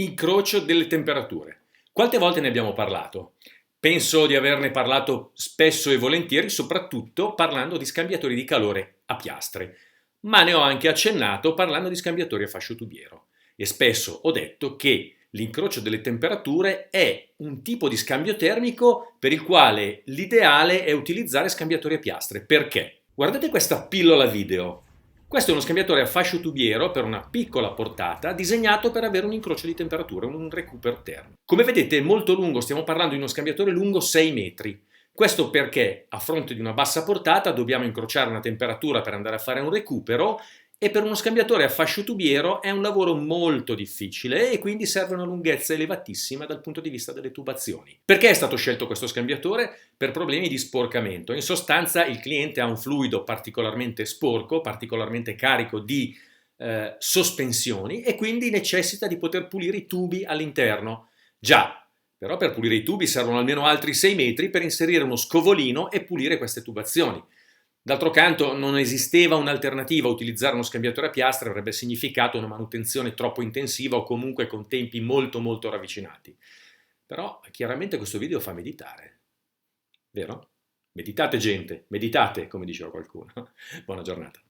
Incrocio delle temperature. Quante volte ne abbiamo parlato? Penso di averne parlato spesso e volentieri, soprattutto parlando di scambiatori di calore a piastre, ma ne ho anche accennato parlando di scambiatori a fascio tubiero. E spesso ho detto che l'incrocio delle temperature è un tipo di scambio termico per il quale l'ideale è utilizzare scambiatori a piastre. Perché? Guardate questa pillola video. Questo è uno scambiatore a fascio tubiero per una piccola portata, disegnato per avere un incrocio di temperature, un recupero termico. Come vedete è molto lungo, stiamo parlando di uno scambiatore lungo 6 metri. Questo perché a fronte di una bassa portata dobbiamo incrociare una temperatura per andare a fare un recupero e per uno scambiatore a fascio tubiero è un lavoro molto difficile e quindi serve una lunghezza elevatissima dal punto di vista delle tubazioni. Perché è stato scelto questo scambiatore? Per problemi di sporcamento. In sostanza il cliente ha un fluido particolarmente sporco, particolarmente carico di sospensioni e quindi necessita di poter pulire i tubi all'interno. Già, però per pulire i tubi servono almeno altri 6 metri per inserire uno scovolino e pulire queste tubazioni. D'altro canto non esisteva un'alternativa, utilizzare uno scambiatore a piastre avrebbe significato una manutenzione troppo intensiva o comunque con tempi molto ravvicinati. Però chiaramente questo video fa meditare, vero? Meditate gente, meditate come diceva qualcuno. Buona giornata.